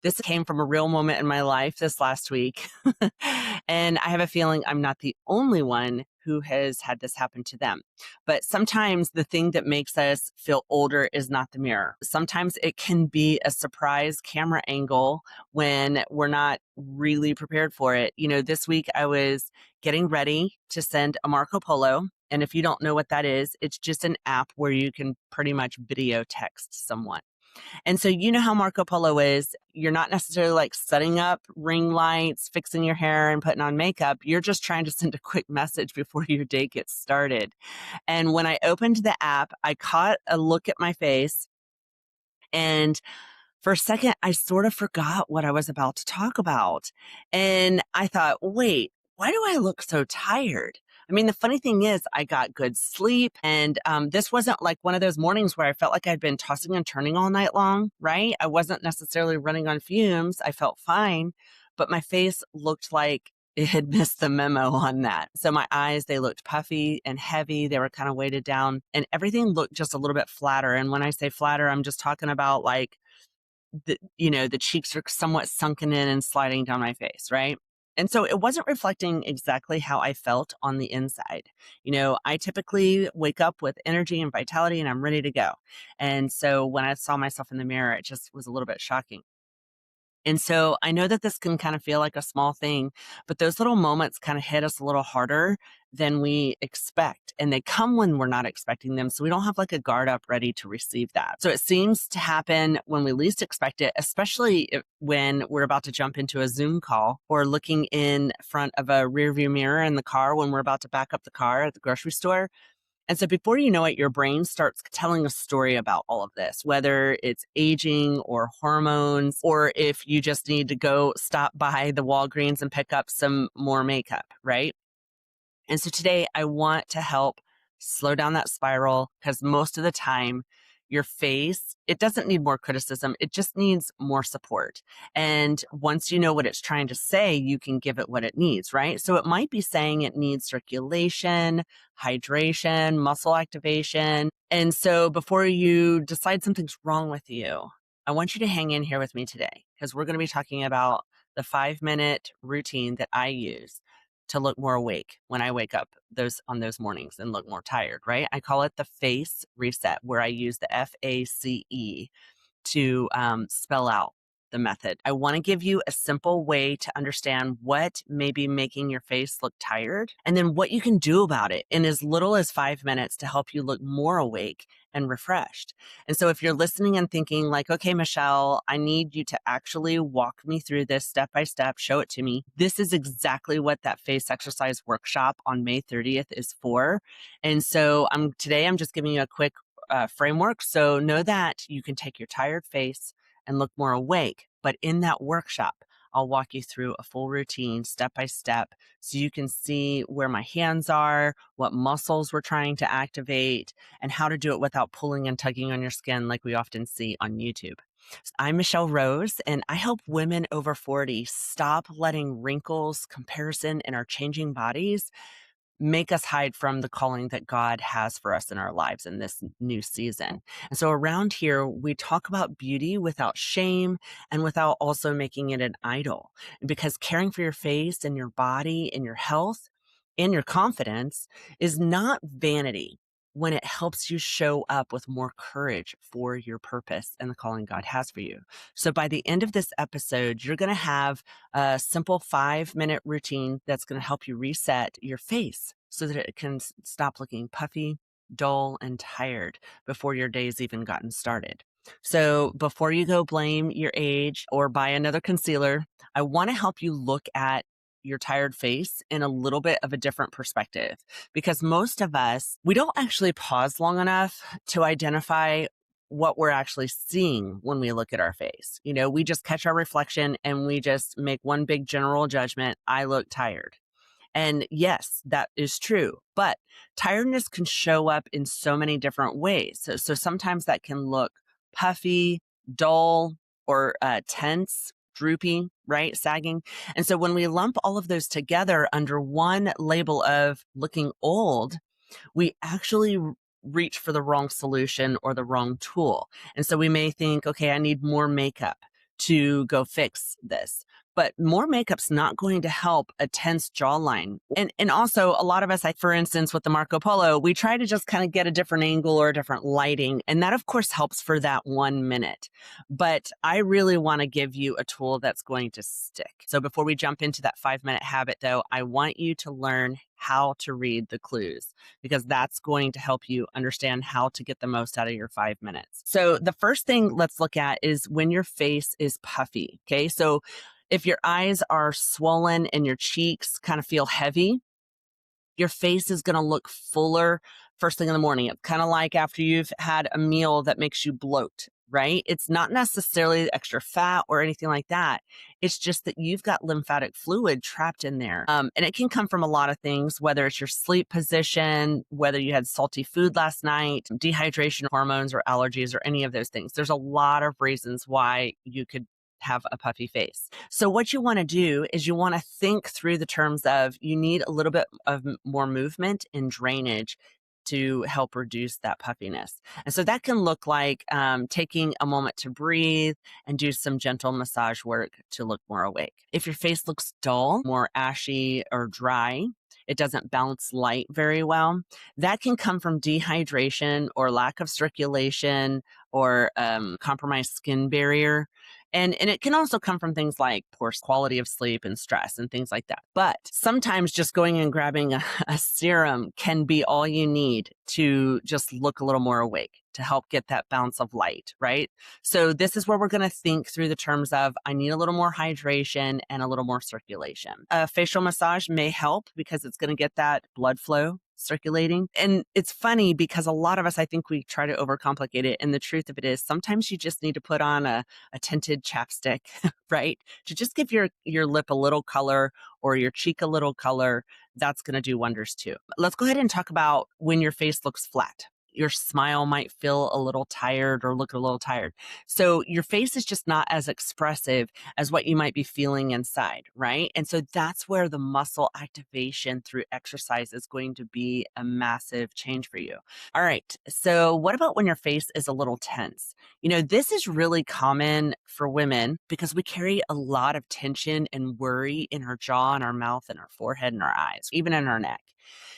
This came from a real moment in my life this last week. And I have a feeling I'm not the only one who has had this happen to them. But sometimes the thing that makes us feel older is not the mirror. Sometimes it can be a surprise camera angle when we're not really prepared for it. This week I was getting ready to send a Marco Polo. And if you don't know what that is, it's just an app where you can pretty much video text someone. And so you know how Marco Polo is. You're not necessarily like setting up ring lights, fixing your hair and putting on makeup. You're just trying to send a quick message before your day gets started. And when I opened the app, I caught a look at my face, and for a second, I sort of forgot what I was about to talk about. And I thought, wait, why do I look so tired? I mean, the funny thing is, I got good sleep, and this wasn't like one of those mornings where I felt like I'd been tossing and turning all night long, right? I wasn't necessarily running on fumes. I felt fine, but my face looked like it had missed the memo on that. So my eyes, they looked puffy and heavy. They were kind of weighted down, and everything looked just a little bit flatter. And when I say flatter, I'm just talking about like the cheeks are somewhat sunken in and sliding down my face, right? And so it wasn't reflecting exactly how I felt on the inside. I typically wake up with energy and vitality and I'm ready to go. And so when I saw myself in the mirror, it just was a little bit shocking. And so I know that this can kind of feel like a small thing, but those little moments kind of hit us a little harder than we expect. And they come when we're not expecting them. So we don't have like a guard up ready to receive that. So it seems to happen when we least expect it, especially when we're about to jump into a Zoom call or looking in front of a rear view mirror in the car when we're about to back up the car at the grocery store. And so before you know it, your brain starts telling a story about all of this, whether it's aging or hormones, or if you just need to go stop by the Walgreens and pick up some more makeup, right? And so today I want to help slow down that spiral, because most of the time your face, it doesn't need more criticism. It just needs more support. And once you know what it's trying to say, you can give it what it needs, right? So it might be saying it needs circulation, hydration, muscle activation. And so before you decide something's wrong with you, I want you to hang in here with me today, because we're going to be talking about the 5-minute routine that I use to look more awake when I wake up on those mornings and look more tired, right? I call it the face reset, where I use the FACE to spell out the method. I want to give you a simple way to understand what may be making your face look tired, and then what you can do about it in as little as 5 minutes to help you look more awake and refreshed. And so if you're listening and thinking like, okay, Michelle, I need you to actually walk me through this step by step, show it to me. This is exactly what that face exercise workshop on May 30th is for. And so today I'm just giving you a quick framework. So know that you can take your tired face and look more awake. But in that workshop, I'll walk you through a full routine step by step so you can see where my hands are, what muscles we're trying to activate, and how to do it without pulling and tugging on your skin like we often see on YouTube. I'm Michelle Rose, and I help women over 40 stop letting wrinkles, comparison, and our changing bodies make us hide from the calling that God has for us in our lives in this new season. And so around here, we talk about beauty without shame and without also making it an idol. Because caring for your face and your body and your health and your confidence is not vanity when it helps you show up with more courage for your purpose and the calling God has for you. So by the end of this episode, you're going to have a simple 5-minute routine that's going to help you reset your face so that it can stop looking puffy, dull, and tired before your day's even gotten started. So before you go blame your age or buy another concealer, I want to help you look at your tired face in a little bit of a different perspective, because most of us, we don't actually pause long enough to identify what we're actually seeing when we look at our face. We just catch our reflection and we just make one big general judgment. I look tired. And yes, that is true, but tiredness can show up in so many different ways. So sometimes that can look puffy, dull, or tense, droopy, right? Sagging. And so when we lump all of those together under one label of looking old, we actually reach for the wrong solution or the wrong tool. And so we may think, okay, I need more makeup to go fix this. But more makeup's not going to help a tense jawline. And also a lot of us, for instance, with the Marco Polo, we try to just kind of get a different angle or a different lighting. And that of course helps for that 1 minute. But I really want to give you a tool that's going to stick. So before we jump into that 5-minute habit though, I want you to learn how to read the clues, because that's going to help you understand how to get the most out of your 5 minutes. So the first thing let's look at is when your face is puffy. Okay. So if your eyes are swollen and your cheeks kind of feel heavy, your face is going to look fuller first thing in the morning. It's kind of like after you've had a meal that makes you bloat, right? It's not necessarily extra fat or anything like that. It's just that you've got lymphatic fluid trapped in there. And it can come from a lot of things, whether it's your sleep position, whether you had salty food last night, dehydration, hormones or allergies, or any of those things. There's a lot of reasons why you could have a puffy face. So what you want to do is you want to think through the terms of you need a little bit of more movement and drainage to help reduce that puffiness. And so that can look like taking a moment to breathe and do some gentle massage work to look more awake. If your face looks dull, more ashy or dry, it doesn't bounce light very well, that can come from dehydration or lack of circulation or compromised skin barrier. And it can also come from things like poor quality of sleep and stress and things like that. But sometimes just going and grabbing a serum can be all you need to just look a little more awake, to help get that bounce of light, right? So this is where we're going to think through the terms of, I need a little more hydration and a little more circulation. A facial massage may help because it's going to get that blood flow circulating. And it's funny because a lot of us, I think we try to overcomplicate it. And the truth of it is sometimes you just need to put on a tinted chapstick, right? To just give your lip a little color or your cheek a little color. That's going to do wonders too. Let's go ahead and talk about when your face looks flat. Your smile might feel a little tired or look a little tired. So your face is just not as expressive as what you might be feeling inside, right? And so that's where the muscle activation through exercise is going to be a massive change for you. All right. So what about when your face is a little tense? You know, this is really common for women because we carry a lot of tension and worry in our jaw and our mouth and our forehead and our eyes, even in our neck.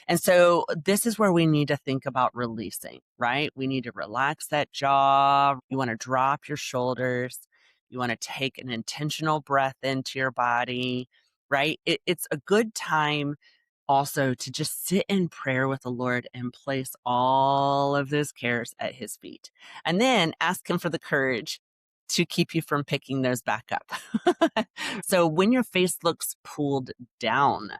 And so this is where we need to think about releasing, right? We need to relax that jaw. You want to drop your shoulders. You want to take an intentional breath into your body, right? It's a good time also to just sit in prayer with the Lord and place all of those cares at his feet. And then ask him for the courage to keep you from picking those back up. So when your face looks pulled down,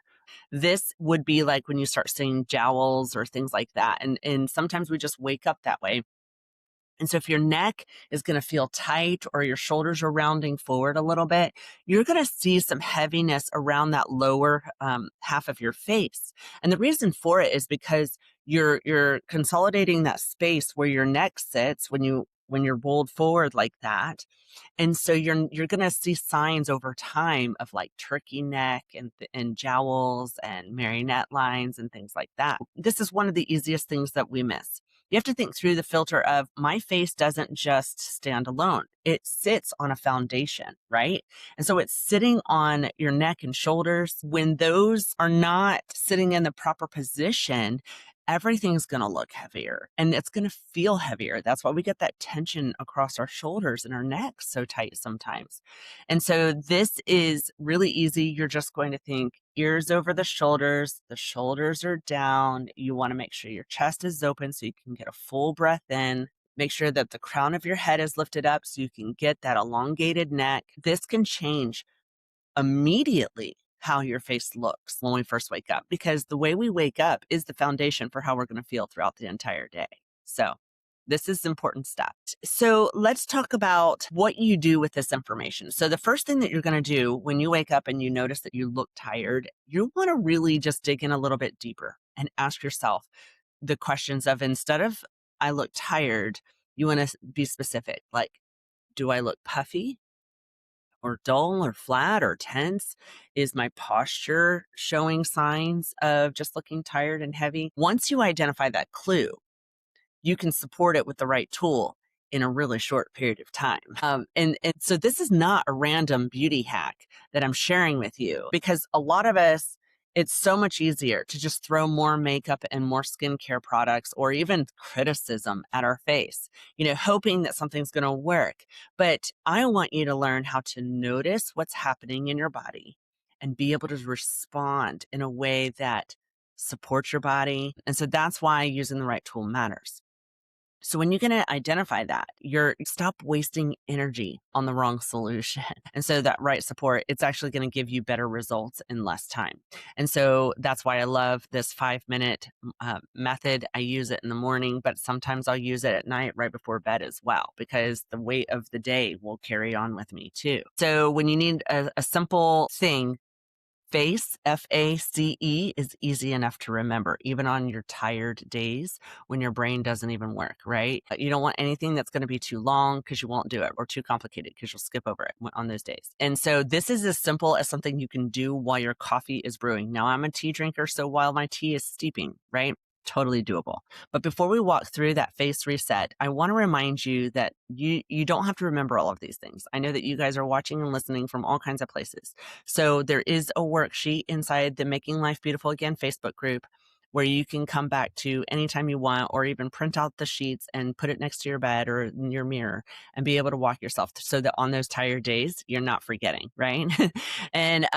this would be like when you start seeing jowls or things like that. And sometimes we just wake up that way. And so if your neck is going to feel tight or your shoulders are rounding forward a little bit, you're going to see some heaviness around that lower half of your face. And the reason for it is because you're consolidating that space where your neck sits when you're rolled forward like that. And so you're going to see signs over time of like turkey neck and jowls and marionette lines and things like that. This is one of the easiest things that we miss. You have to think through the filter of my face doesn't just stand alone. It sits on a foundation, right? And so it's sitting on your neck and shoulders. When those are not sitting in the proper position, everything's going to look heavier and it's going to feel heavier. That's why we get that tension across our shoulders and our necks so tight sometimes. And so this is really easy. You're just going to think ears over the shoulders are down. You want to make sure your chest is open so you can get a full breath in. Make sure that the crown of your head is lifted up so you can get that elongated neck. This can change immediately how your face looks when we first wake up, because the way we wake up is the foundation for how we're going to feel throughout the entire day. So this is important stuff. So let's talk about what you do with this information. So the first thing that you're going to do when you wake up and you notice that you look tired, you want to really just dig in a little bit deeper and ask yourself the questions of, instead of I look tired, you want to be specific. Like, do I look puffy or dull or flat or tense? Is my posture showing signs of just looking tired and heavy? Once you identify that clue, you can support it with the right tool in a really short period of time. And so this is not a random beauty hack that I'm sharing with you, because a lot of us, it's so much easier to just throw more makeup and more skincare products or even criticism at our face, hoping that something's going to work. But I want you to learn how to notice what's happening in your body and be able to respond in a way that supports your body. And so that's why using the right tool matters. So when you're going to identify that, stop wasting energy on the wrong solution. And so that right support, it's actually going to give you better results in less time. And so that's why I love this 5-minute method. I use it in the morning, but sometimes I'll use it at night right before bed as well, because the weight of the day will carry on with me too. So when you need a simple thing, FACE, FACE, is easy enough to remember, even on your tired days when your brain doesn't even work, right? You don't want anything that's going to be too long because you won't do it, or too complicated because you'll skip over it on those days. And so this is as simple as something you can do while your coffee is brewing. Now, I'm a tea drinker, so while my tea is steeping, right? Totally doable. But before we walk through that face reset, I want to remind you that you don't have to remember all of these things. I know that you guys are watching and listening from all kinds of places. So there is a worksheet inside the Making Life Beautiful Again Facebook group where you can come back to anytime you want, or even print out the sheets and put it next to your bed or in your mirror and be able to walk yourself so that on those tired days, you're not forgetting, right? And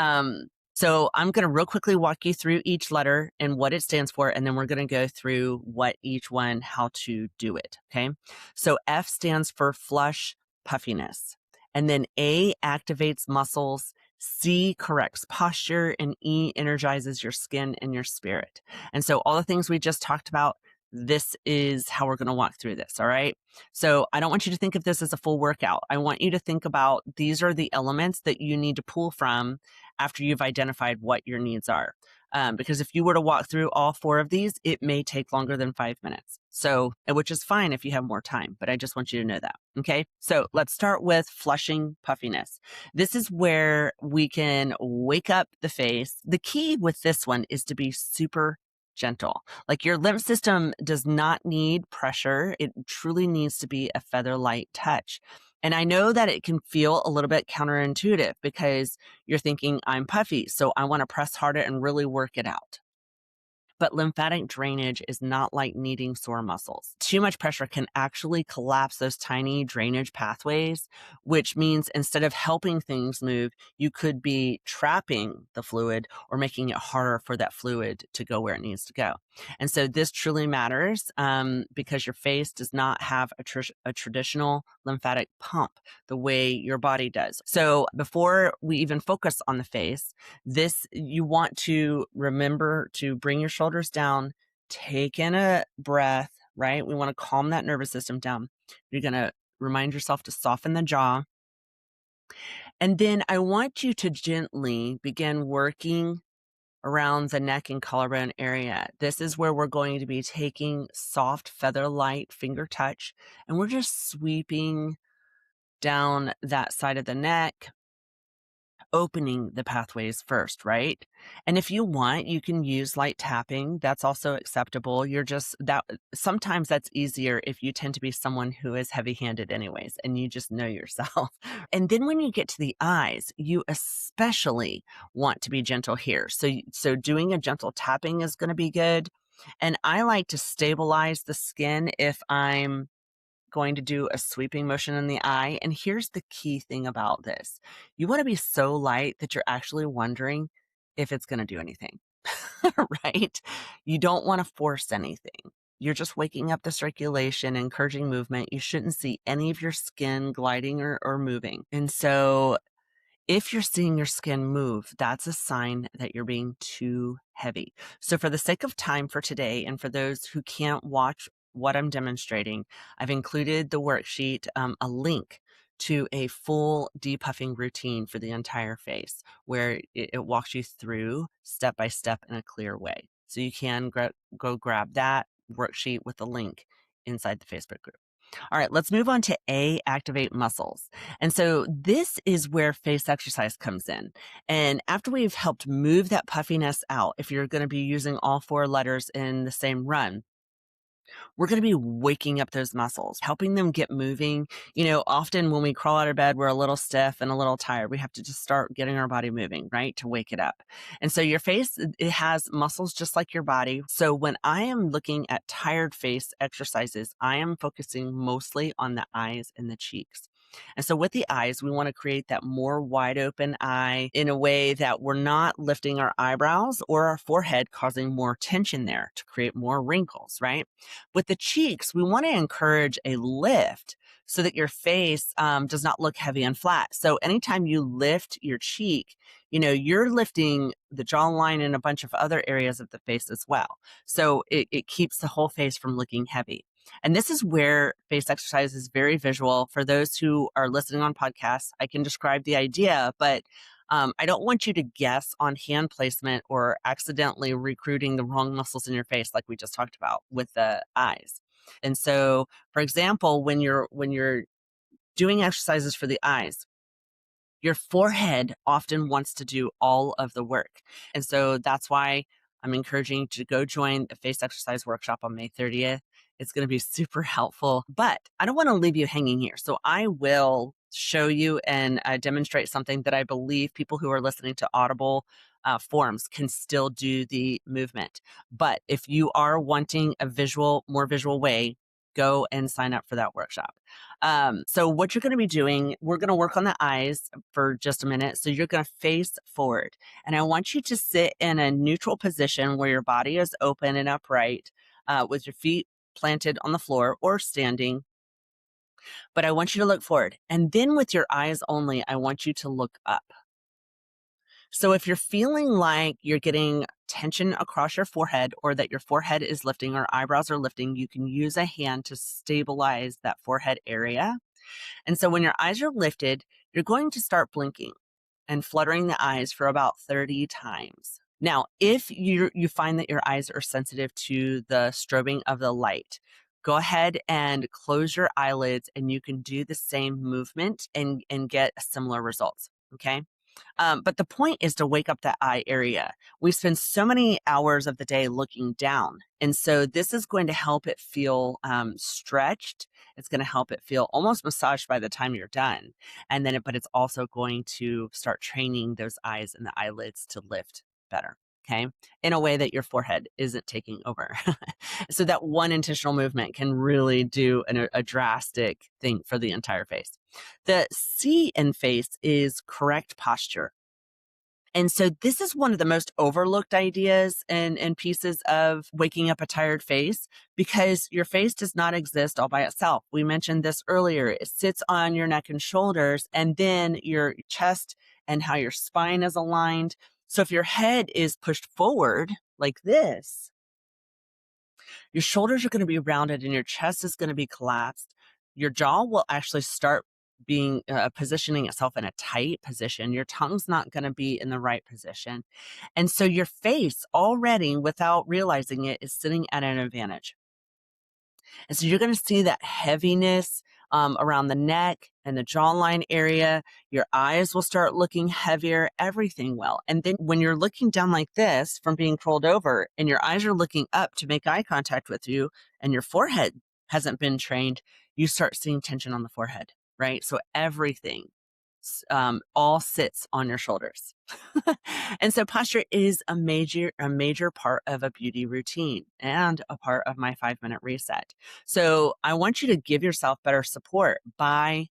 so I'm going to real quickly walk you through each letter and what it stands for, and then we're going to go through what each one, how to do it, okay? So F stands for flush puffiness, and then A activates muscles, C corrects posture, and E energizes your skin and your spirit. And so all the things we just talked about, this is how we're going to walk through this, all right? So I don't want you to think of this as a full workout. I want you to think about these are the elements that you need to pull from after you've identified what your needs are. Because if you were to walk through all 4 of these, it may take longer than 5 minutes. So, which is fine if you have more time, but I just want you to know that. Okay. So let's start with flushing puffiness. This is where we can wake up the face. The key with this one is to be super gentle. Like, your lymph system does not need pressure. It truly needs to be a feather light touch. And I know that it can feel a little bit counterintuitive because you're thinking, I'm puffy, so I want to press harder and really work it out. But lymphatic drainage is not like kneading sore muscles. Too much pressure can actually collapse those tiny drainage pathways, which means instead of helping things move, you could be trapping the fluid or making it harder for that fluid to go where it needs to go. And so this truly matters because your face does not have a traditional lymphatic pump the way your body does. So before we even focus on the face, you want to remember to bring your shoulders down, take in a breath, right? We want to calm that nervous system down. You're going to remind yourself to soften the jaw. And then I want you to gently begin working around the neck and collarbone area. This is where we're going to be taking soft feather light finger touch, and we're just sweeping down that side of the neck, opening the pathways first, right? And if you want, you can use light tapping. That's also acceptable. Sometimes that's easier if you tend to be someone who is heavy-handed anyways, and you just know yourself. And then when you get to the eyes, you especially want to be gentle here. So doing a gentle tapping is going to be good. And I like to stabilize the skin if I'm going to do a sweeping motion in the eye. And here's the key thing about this. You want to be so light that you're actually wondering if it's going to do anything, right? You don't want to force anything. You're just waking up the circulation, encouraging movement. You shouldn't see any of your skin gliding or moving. And so if you're seeing your skin move, that's a sign that you're being too heavy. So for the sake of time for today, and for those who can't watch what I'm demonstrating, I've included the worksheet, a link to a full depuffing routine for the entire face, where it walks you through step by step in a clear way. So you can go grab that worksheet with the link inside the Facebook group. All right, let's move on to A, activate muscles. And so this is where face exercise comes in. And after we've helped move that puffiness out, if you're going to be using all 4 letters in the same run, We're going to be waking up those muscles, helping them get moving. Often when we crawl out of bed, we're a little stiff and a little tired. We have to just start getting our body moving, right? To wake it up. And so your face, it has muscles just like your body. So when I am looking at tired face exercises, I am focusing mostly on the eyes and the cheeks. And so with the eyes, we want to create that more wide open eye in a way that we're not lifting our eyebrows or our forehead, causing more tension there to create more wrinkles, right? With the cheeks, we want to encourage a lift so that your face does not look heavy and flat. So anytime you lift your cheek, you're lifting the jawline and a bunch of other areas of the face as well. So it keeps the whole face from looking heavy. And this is where face exercise is very visual. For those who are listening on podcasts, I can describe the idea, but I don't want you to guess on hand placement or accidentally recruiting the wrong muscles in your face, like we just talked about with the eyes. And so, for example, when you're doing exercises for the eyes, your forehead often wants to do all of the work. And so that's why I'm encouraging you to go join the face exercise workshop on May 30th. It's going to be super helpful, but I don't want to leave you hanging here. So I will show you and demonstrate something that I believe people who are listening to Audible forms can still do the movement. But if you are wanting a more visual way, go and sign up for that workshop. So what you're going to be doing, we're going to work on the eyes for just a minute. So you're going to face forward, and I want you to sit in a neutral position where your body is open and upright, with your feet planted on the floor or standing. But I want you to look forward, and then with your eyes only, I want you to look up. So if you're feeling like you're getting tension across your forehead, or that your forehead is lifting or eyebrows are lifting, you can use a hand to stabilize that forehead area. And so when your eyes are lifted, you're going to start blinking and fluttering the eyes for about 30 times. Now, if you find that your eyes are sensitive to the strobing of the light, go ahead and close your eyelids, and you can do the same movement and get similar results. Okay. But the point is to wake up that eye area. We spend so many hours of the day looking down. And so this is going to help it feel stretched. It's going to help it feel almost massaged by the time you're done. But it's also going to start training those eyes and the eyelids to lift better. Okay. In a way that your forehead isn't taking over. So that one intentional movement can really do a drastic thing for the entire face. The C in face is correct posture. And so this is one of the most overlooked ideas and pieces of waking up a tired face, because your face does not exist all by itself. We mentioned this earlier. It sits on your neck and shoulders, and then your chest and how your spine is aligned. So if your head is pushed forward like this, your shoulders are going to be rounded and your chest is going to be collapsed. Your jaw will actually start being positioning itself in a tight position. Your tongue's not going to be in the right position. And so your face already, without realizing it, is sitting at an advantage. And so you're going to see that heaviness around the neck and the jawline area. Your eyes will start looking heavier, everything will. And then when you're looking down like this from being curled over, and your eyes are looking up to make eye contact with you, and your forehead hasn't been trained, you start seeing tension on the forehead, right? So everything all sits on your shoulders. And so posture is a major part of a beauty routine and a part of my 5-minute reset. So I want you to give yourself better support by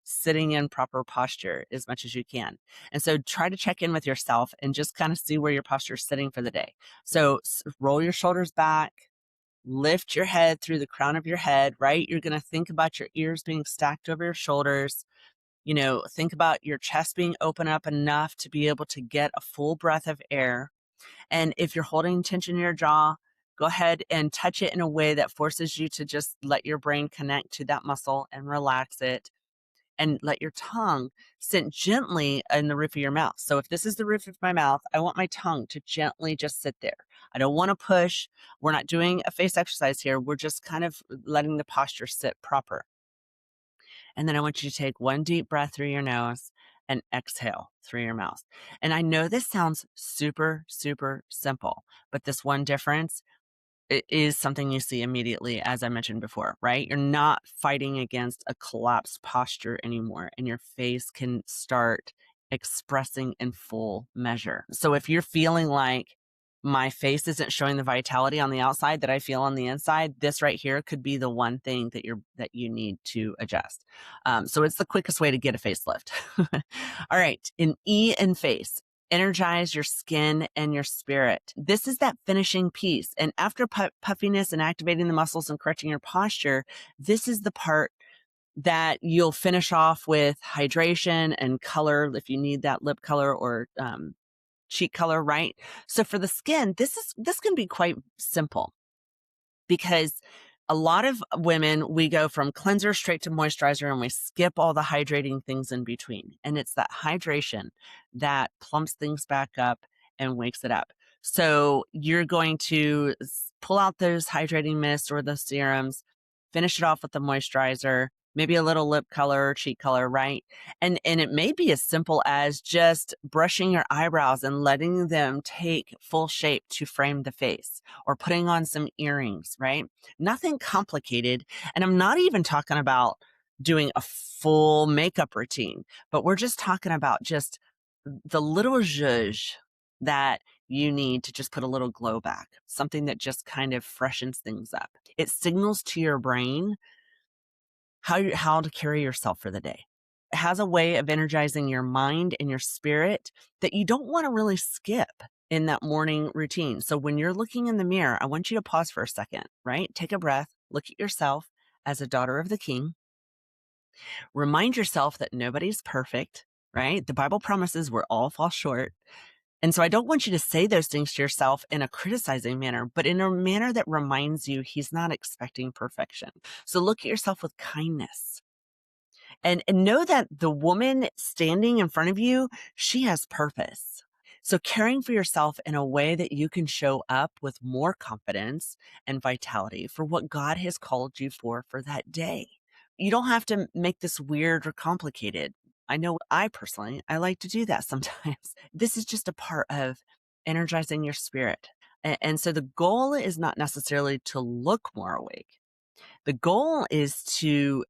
sitting in proper posture as much as you can. And so try to check in with yourself and just kind of see where your posture is sitting for the day. So roll your shoulders back, lift your head through the crown of your head, right? You're going to think about your ears being stacked over your shoulders. Think about your chest being open up enough to be able to get a full breath of air. And if you're holding tension in your jaw, go ahead and touch it in a way that forces you to just let your brain connect to that muscle and relax it. And let your tongue sit gently in the roof of your mouth. So if this is the roof of my mouth, I want my tongue to gently just sit there. I don't want to push. We're not doing a face exercise here. We're just kind of letting the posture sit proper. And then I want you to take one deep breath through your nose and exhale through your mouth. And I know this sounds super, super simple, but this one difference it is something you see immediately, as I mentioned before, right? You're not fighting against a collapsed posture anymore, and your face can start expressing in full measure. So if you're feeling like my face isn't showing the vitality on the outside that I feel on the inside, this right here could be the one thing that you need to adjust. So it's the quickest way to get a facelift. All right, in E in face, energize your skin and your spirit. This is that finishing piece. And after puffiness and activating the muscles and correcting your posture, this is the part that you'll finish off with hydration and color if you need that lip color or cheek color, right? So for the skin, this can be quite simple because a lot of women, we go from cleanser straight to moisturizer and we skip all the hydrating things in between. And it's that hydration that plumps things back up and wakes it up. So you're going to pull out those hydrating mists or the serums, finish it off with the moisturizer, maybe a little lip color or cheek color, right? And it may be as simple as just brushing your eyebrows and letting them take full shape to frame the face, or putting on some earrings, right? Nothing complicated. And I'm not even talking about doing a full makeup routine, but we're just talking about just the little zhuzh that you need to just put a little glow back, something that just kind of freshens things up. It signals to your brain how to carry yourself for the day. It has a way of energizing your mind and your spirit that you don't want to really skip in that morning routine. So when you're looking in the mirror, I want you to pause for a second, right? Take a breath, look at yourself as a daughter of the King. Remind yourself that nobody's perfect, right? The Bible promises we're all fall short. And so I don't want you to say those things to yourself in a criticizing manner, but in a manner that reminds you he's not expecting perfection. So look at yourself with kindness and know that the woman standing in front of you, she has purpose. So caring for yourself in a way that you can show up with more confidence and vitality for what God has called you for that day. You don't have to make this weird or complicated. I know I personally, I like to do that sometimes. This is just a part of energizing your spirit. And so the goal is not necessarily to look more awake. The goal is to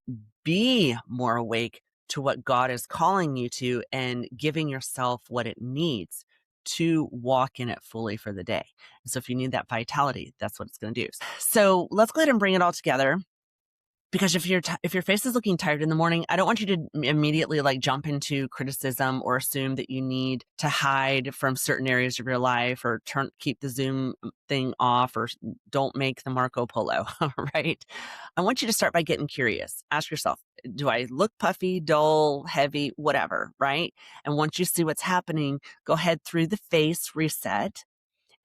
be more awake to what God is calling you to and giving yourself what it needs to walk in it fully for the day. So if you need that vitality, that's what it's going to do. So let's go ahead and bring it all together. Because if your face is looking tired in the morning, I don't want you to immediately like jump into criticism or assume that you need to hide from certain areas of your life or keep the Zoom thing off or don't make the Marco Polo, right? I want you to start by getting curious. Ask yourself, do I look puffy, dull, heavy, whatever, right? And once you see what's happening, go ahead through the face, reset,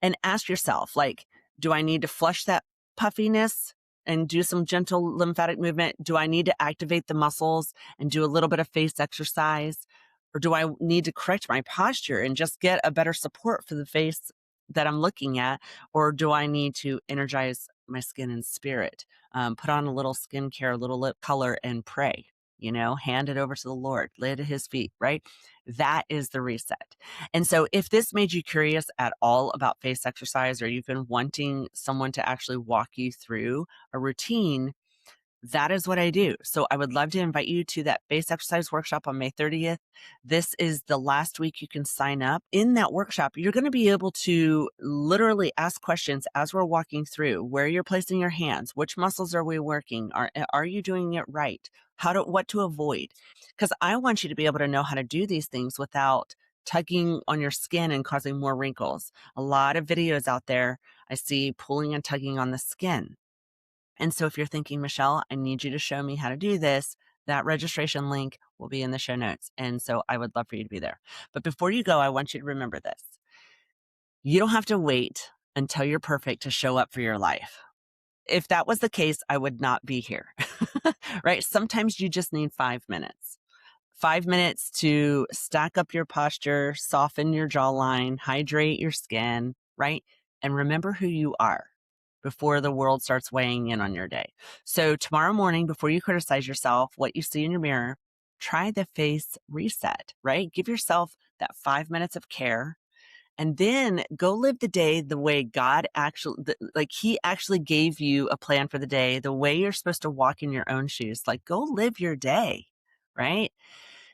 and ask yourself, like, do I need to flush that puffiness and do some gentle lymphatic movement? Do I need to activate the muscles and do a little bit of face exercise? Or do I need to correct my posture and just get a better support for the face that I'm looking at? Or do I need to energize my skin and spirit? Put on a little skincare, a little lip color, and pray. Hand it over to the Lord, lay it at his feet, right? That is the reset. And so if this made you curious at all about face exercise, or you've been wanting someone to actually walk you through a routine, that is what I do. So I would love to invite you to that face exercise workshop on May 30th. This is the last week you can sign up. In that workshop, you're going to be able to literally ask questions as we're walking through where you're placing your hands, which muscles are we working? Are you doing it right? What to avoid? Because I want you to be able to know how to do these things without tugging on your skin and causing more wrinkles. A lot of videos out there I see pulling and tugging on the skin. And so if you're thinking, Michelle, I need you to show me how to do this, that registration link will be in the show notes. And so I would love for you to be there. But before you go, I want you to remember this. You don't have to wait until you're perfect to show up for your life. If that was the case, I would not be here, right? Sometimes you just need 5 minutes. 5 minutes to stack up your posture, soften your jawline, hydrate your skin, right? And remember who you are before the world starts weighing in on your day. So tomorrow morning, before you criticize yourself, what you see in your mirror, try the face reset, right? Give yourself that 5 minutes of care and then go live the day the way God actually, like He actually gave you a plan for the day, the way you're supposed to walk in your own shoes. Like, go live your day, right?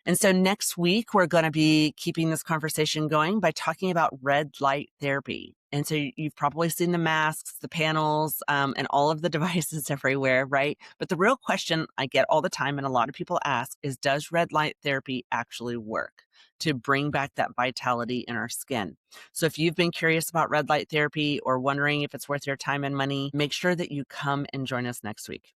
And so next week, we're going to be keeping this conversation going by talking about red light therapy. And so you've probably seen the masks, the panels, and all of the devices everywhere, right? But the real question I get all the time, and a lot of people ask, is does red light therapy actually work to bring back that vitality in our skin? So if you've been curious about red light therapy or wondering if it's worth your time and money, make sure that you come and join us next week.